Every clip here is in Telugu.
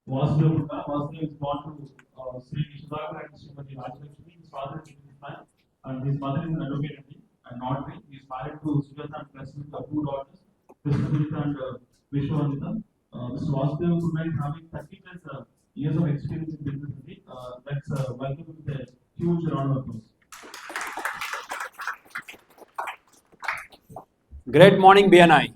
Vasudev Gupta. Vasudev is born to Sri Vishwadhara and Srimati Rajlakshmi. His father is Hindustan and his mother is an advocate and notary. He is married to Sujata and Krishna with two daughters, Krishnamita and Vishwamita. Mr. Vasudev Gupta is having 30 plus years of experience in business. Let's welcome with a huge round of applause. Great morning, BNI.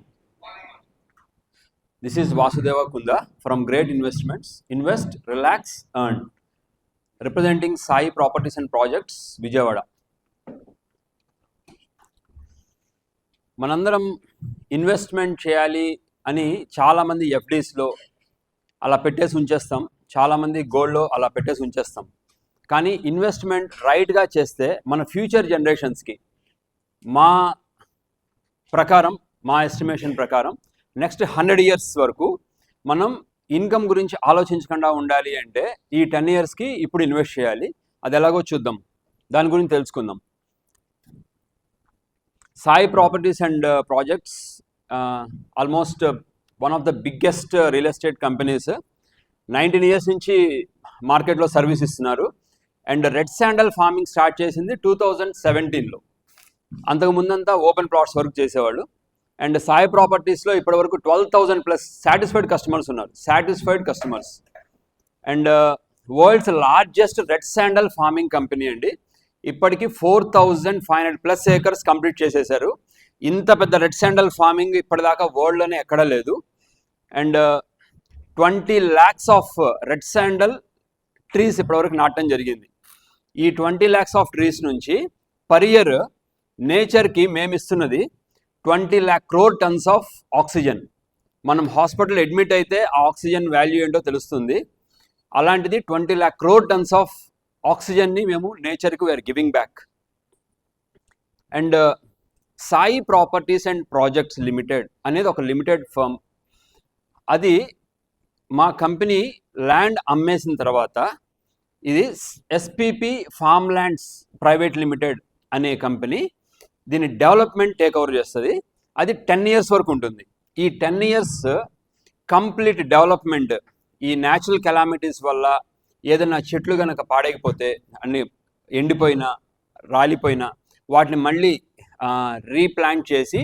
This is Vasudeva Kunda from Great Investments. Invest, relax, earn. Representing Sai Properties and Projects, Vijayawada. మనందరం ఇన్వెస్ట్మెంట్ చేయాలి అని చాలామంది ఎఫ్డీస్లో అలా పెట్టేసి ఉంచేస్తాం, చాలామంది గోల్డ్లో అలా పెట్టేసి ఉంచేస్తాం. కానీ ఇన్వెస్ట్మెంట్ రైట్గా చేస్తే మన ఫ్యూచర్ జనరేషన్స్కి మా ఎస్టిమేషన్ ప్రకారం నెక్స్ట్ 100 years వరకు మనం ఇన్కమ్ గురించి ఆలోచించకుండా ఉండాలి అంటే ఈ 10 yearsకి ఇప్పుడు ఇన్వెస్ట్ చేయాలి. అది ఎలాగో చూద్దాం, దాని గురించి తెలుసుకుందాం. Sai properties and projects almost one of the biggest real estate companies. 19 years నుంచి మార్కెట్లో సర్వీస్ ఇస్తున్నారు. And red sandal farming start చేసింది 2017లో. అంతకు ముందంతా ఓపెన్ ప్లాట్స్ వర్క్ చేసేవాళ్ళు. అండ్ సాయి ప్రాపర్టీస్లో ఇప్పటివరకు 12,000 plus సాటిస్ఫైడ్ కస్టమర్స్ ఉన్నారు. And world's largest red sandal farming company అండి. ఇప్పటికీ 4,500 plus acres కంప్లీట్ చేసేసారు. ఇంత పెద్ద రెడ్ శాండల్ ఫార్మింగ్ ఇప్పటిదాకా వరల్డ్లోనే ఎక్కడా లేదు. And 20 lakhs of red sandal trees ఇప్పటివరకు నాటడం జరిగింది. ఈ 20 lakhs ఆఫ్ ట్రీస్ నుంచి పర్ ఇయర్ నేచర్కి మేము ఇస్తున్నది 20 lakh crore tons of oxygen. మనం హాస్పిటల్ అడ్మిట్ అయితే ఆ ఆక్సిజన్ వాల్యూ ఏంటో తెలుస్తుంది. అలాంటిది 20 lakh crore tons ఆఫ్ ఆక్సిజన్ని మేము నేచర్కి we are giving back. And Sai properties and projects limited అనేది ఒక లిమిటెడ్ ఫర్మ్. అది మా కంపెనీ ల్యాండ్ అమ్మేసిన తర్వాత ఇది SPP farm lands private limited అనే కంపెనీ దీన్ని డెవలప్మెంట్ టేక్ ఓవర్ చేస్తుంది. అది 10 years వరకు ఉంటుంది. ఈ 10 years కంప్లీట్ డెవలప్మెంట్. ఈ న్యాచురల్ కెలామిటీస్ వల్ల ఏదైనా చెట్లు కనుక పాడైపోతే, అన్ని ఎండిపోయినా రాలిపోయినా వాటిని మళ్ళీ రీప్లాంట్ చేసి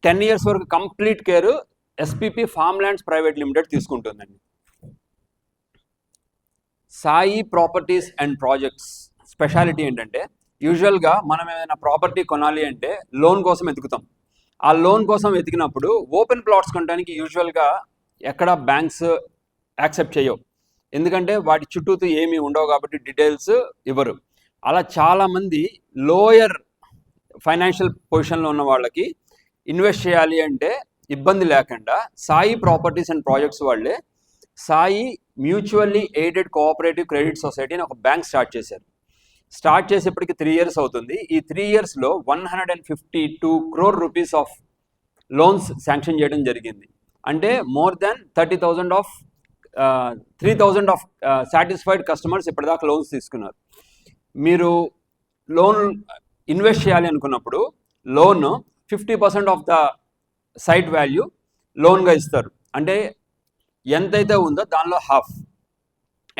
10 years వరకు complete care SPP farm lands private limited తీసుకుంటుందండి. Sai properties and projects speciality ఏంటంటే, యూజువల్గా మనం ఏదైనా ప్రాపర్టీ కొనాలి అంటే లోన్ కోసం వెతుకుతాం. ఆ లోన్ కోసం వెతికినప్పుడు ఓపెన్ ప్లాట్స్ కొనడానికి యూజువల్గా ఎక్కడ బ్యాంక్స్ యాక్సెప్ట్ చేయవు. ఎందుకంటే వాటి చుట్టూతో ఏమీ ఉండవు కాబట్టి డీటెయిల్స్ ఇవ్వరు. అలా చాలామంది లోయర్ ఫైనాన్షియల్ పొజిషన్లో ఉన్న వాళ్ళకి ఇన్వెస్ట్ చేయాలి అంటే ఇబ్బంది లేకుండా సాయి ప్రాపర్టీస్ అండ్ ప్రాజెక్ట్స్ వాళ్ళే Sai mutually aided cooperative credit society అని ఒక బ్యాంక్ స్టార్ట్ చేశారు. స్టార్ట్ చేసేప్పటికి 3 years అవుతుంది. ఈ 3 yearsలో 152 crore rupees of loans sanction చేయడం జరిగింది. అంటే more than 3,000 of satisfied customers ఇప్పటిదాకా లోన్స్ తీసుకున్నారు. మీరు లోన్ ఇన్వెస్ట్ చేయాలి అనుకున్నప్పుడు loan 50% of the site value లోన్గా ఇస్తారు. అంటే ఎంతైతే ఉందో దానిలో హాఫ్.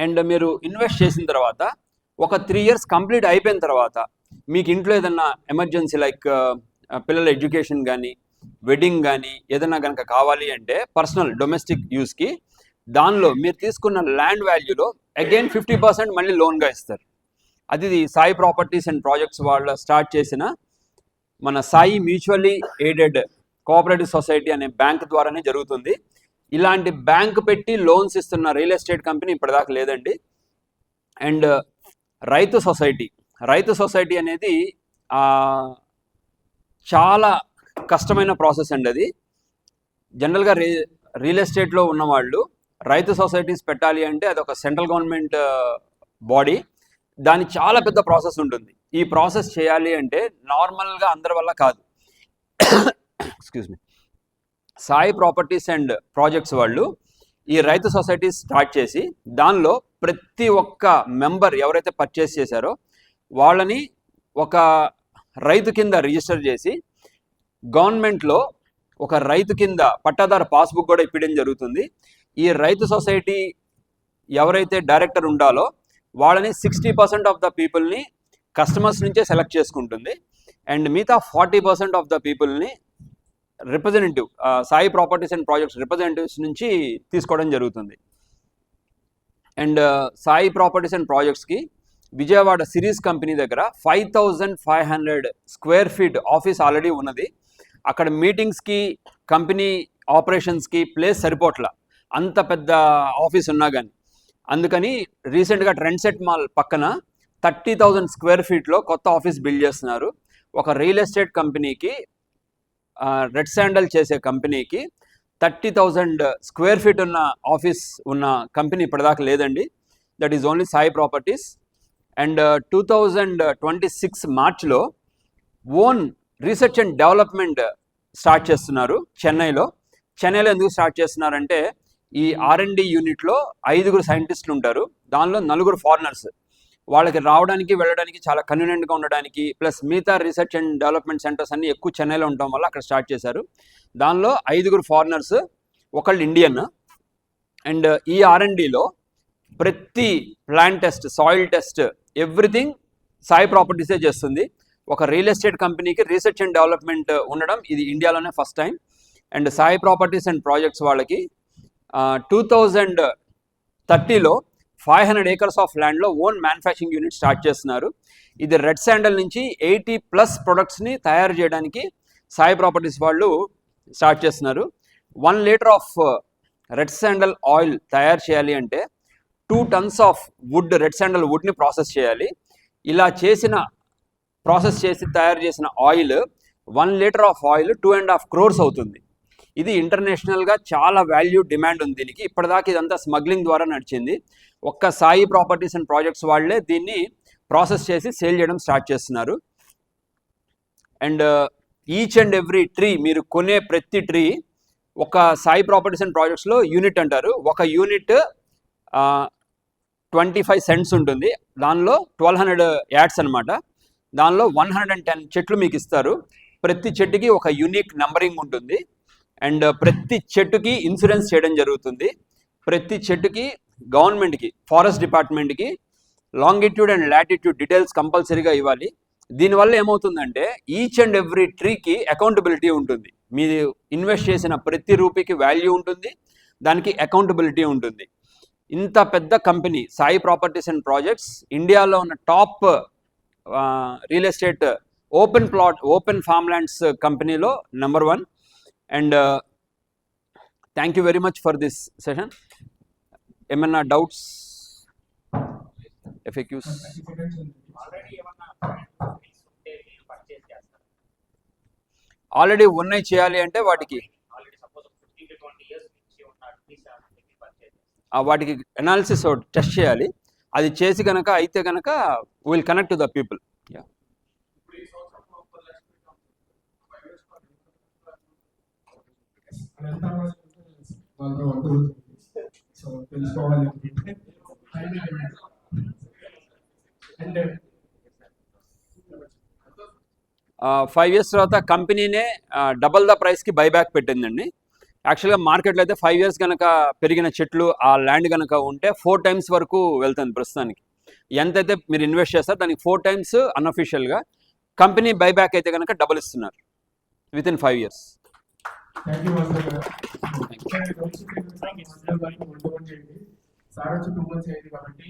అండ్ మీరు ఇన్వెస్ట్ చేసిన తర్వాత ఒక 3 years కంప్లీట్ అయిపోయిన తర్వాత మీకు ఇంట్లో ఏదన్నా ఎమర్జెన్సీ లైక్ పిల్లల ఎడ్యుకేషన్ కానీ వెడ్డింగ్ కానీ ఏదైనా కనుక కావాలి అంటే పర్సనల్ డొమెస్టిక్ యూస్కి దానిలో మీరు తీసుకున్న ల్యాండ్ వాల్యూలో అగైన్ 50% మళ్ళీ లోన్గా ఇస్తారు. అది సాయి ప్రాపర్టీస్ అండ్ ప్రాజెక్ట్స్ వాళ్ళ స్టార్ట్ చేసిన మన Sai mutually aided cooperative society అనే బ్యాంక్ ద్వారానే జరుగుతుంది. ఇలాంటి బ్యాంక్ పెట్టి లోన్స్ ఇస్తున్న రియల్ ఎస్టేట్ కంపెనీ ఇప్పటిదాకా లేదండి. అండ్ రైతు సొసైటీ అనేది చాలా కష్టమైన ప్రాసెస్ అండి. అది జనరల్గా రియల్ ఎస్టేట్లో ఉన్నవాళ్ళు రైతు సొసైటీస్ పెట్టాలి అంటే అది ఒక సెంట్రల్ గవర్నమెంట్ బాడీ. దాని చాలా పెద్ద ప్రాసెస్ ఉంటుంది. ఈ ప్రాసెస్ చేయాలి అంటే నార్మల్గా అందరి వల్ల కాదు. Excuse me. Sai properties and projects వాళ్ళు ఈ రైతు సొసైటీ స్టార్ట్ చేసి దానిలో ప్రతి ఒక్క మెంబర్ ఎవరైతే పర్చేస్ చేశారో వాళ్ళని ఒక రైతు కింద రిజిస్టర్ చేసి గవర్నమెంట్లో ఒక రైతు కింద పట్టాదారు పాస్బుక్ కూడా ఇప్పించడం జరుగుతుంది. ఈ రైతు సొసైటీ ఎవరైతే డైరెక్టర్ ఉండాలో వాళ్ళని 60% ఆఫ్ ద పీపుల్ని కస్టమర్స్ నుంచే సెలెక్ట్ చేసుకుంటుంది అండ్ మిగతా 40% ఆఫ్ ద పీపుల్ని representative Sai properties and projects representatives నుంచి తీసుకోవడం జరుగుతుంది. అండ్ సాయి ప్రాపర్టీస్ అండ్ ప్రాజెక్ట్స్కి విజయవాడ సిరీస్ కంపెనీ దగ్గర 5500 స్క్వేర్ ఫీట్ ఆఫీస్ ఆల్రెడీ ఉన్నది. అక్కడ మీటింగ్స్కి కంపెనీ ఆపరేషన్స్కి ప్లేస్ సరిపోట్ల, అంత పెద్ద ఆఫీస్ ఉన్నా కానీ. అందుకని రీసెంట్గా ట్రెండ్ సెట్ మాల్ పక్కన 30,000 స్క్వేర్ ఫీట్లో కొత్త ఆఫీస్ బిల్డ్ చేస్తున్నారు. ఒక రియల్ ఎస్టేట్ కంపెనీకి, రెడ్ శాండల్ చేసే కంపెనీకి 30,000 స్క్వేర్ ఫీట్ ఉన్న ఆఫీస్ ఉన్న కంపెనీ ఇప్పటిదాకా లేదండి. That is only Sai properties. And 2026 మార్చ్లో own research and development start చేస్తున్నారు చెన్నైలో. ఎందుకు స్టార్ట్ చేస్తున్నారంటే ఈ R&D యూనిట్లో 5 సైంటిస్టులు ఉంటారు, దానిలో 4 ఫారినర్స్. వాళ్ళకి రావడానికి వెళ్ళడానికి చాలా కన్వీనియంట్గా ఉండడానికి, ప్లస్ మిగతా రీసెర్చ్ అండ్ డెవలప్మెంట్ సెంటర్స్ అన్నీ ఎక్కువ చెన్నైలో ఉండటం వల్ల అక్కడ స్టార్ట్ చేశారు. దానిలో 5 ఫారినర్స్, ఒకళ్ళు ఇండియన్. అండ్ ఈ R&Dలో ప్రతి plant test, soil test, everything Sai ప్రాపర్టీసే చేస్తుంది. ఒక రియల్ ఎస్టేట్ కంపెనీకి రీసెర్చ్ అండ్ డెవలప్మెంట్ ఉండడం ఇది ఇండియాలోనే first time. And Sai properties and projects వాళ్ళకి 2030లో 500 acres ఆఫ్ ల్యాండ్లో ఓన్ మ్యానుఫ్యాక్చరింగ్ యూనిట్ స్టార్ట్ చేస్తున్నారు. ఇది రెడ్ శాండల్ నుంచి 80+ ప్రొడక్ట్స్ని తయారు చేయడానికి సాయి ప్రాపర్టీస్ వాళ్ళు స్టార్ట్ చేస్తున్నారు. 1 litre of red sandal oil తయారు చేయాలి అంటే 2 tons of wood, red sandal వుడ్ని ప్రాసెస్ చేయాలి. ఇలా ప్రాసెస్ చేసి తయారు చేసిన oil, 1 litre of oil 2.5 crores అవుతుంది. ఇది ఇంటర్నేషనల్గా చాలా వాల్యూ డిమాండ్ ఉంది దీనికి. ఇప్పటిదాకా ఇదంతా స్మగ్లింగ్ ద్వారా నడిచింది. ఒక్క సాయి ప్రాపర్టీస్ అండ్ ప్రాజెక్ట్స్ వాళ్ళే దీన్ని ప్రాసెస్ చేసి సేల్ చేయడం స్టార్ట్ చేస్తున్నారు. And each and every tree, మీరు కొనే ప్రతి ట్రీ ఒక సాయి ప్రాపర్టీస్ అండ్ ప్రాజెక్ట్స్లో యూనిట్ అంటారు. ఒక యూనిట్ 25 cents ఉంటుంది. దానిలో 1200 యాడ్స్ అనమాట. దానిలో 110 చెట్లు మీకు ఇస్తారు. ప్రతి చెట్టుకి ఒక యూనిక్ నంబరింగ్ ఉంటుంది. అండ్ ప్రతి చెట్టుకి ఇన్సూరెన్స్ చేయడం జరుగుతుంది. ప్రతి చెట్టుకి గవర్నమెంట్కి, ఫారెస్ట్ డిపార్ట్మెంట్కి లాంగిట్యూడ్ అండ్ లాటిట్యూడ్ డీటెయిల్స్ కంపల్సరీగా ఇవ్వాలి. దీనివల్ల ఏమవుతుందంటే ఈచ్ అండ్ ఎవ్రీ ట్రీకి అకౌంటబిలిటీ ఉంటుంది. మీరు ఇన్వెస్ట్ చేసిన ప్రతి రూపీకి వాల్యూ ఉంటుంది, దానికి అకౌంటబిలిటీ ఉంటుంది. ఇంత పెద్ద company Sai properties and projects ఇండియాలో ఉన్న top real estate open farm lands కంపెనీలో number 1. And thank you very much for this session. ఏమన్నా డౌట్స్, FAQs? ఆల్రెడీ ఉన్నాయి చేయాలి అంటే వాటికి అనాలిసిస్ టెస్ట్ చేయాలి. అది చేసి కనుక అయితే కనుక will connect to the people. అంటే 5 years తర్వాత కంపెనీనే డబల్ ద ప్రైస్కి బైబ్యాక్ పెట్టిందండి. యాక్చువల్గా మార్కెట్లో అయితే 5 years కనుక పెరిగిన చెట్లు, ఆ ల్యాండ్ కనుక ఉంటే 4 times వరకు వెళ్తుంది ప్రస్తుతానికి. ఎంతైతే మీరు ఇన్వెస్ట్ చేస్తారో దానికి 4 times అన్అఫీషియల్గా. కంపెనీ బైబ్యాక్ అయితే కనుక డబుల్ ఇస్తున్నారు with in 5 years. Thank you sir వచ్చి 2 months అయింది కాబట్టి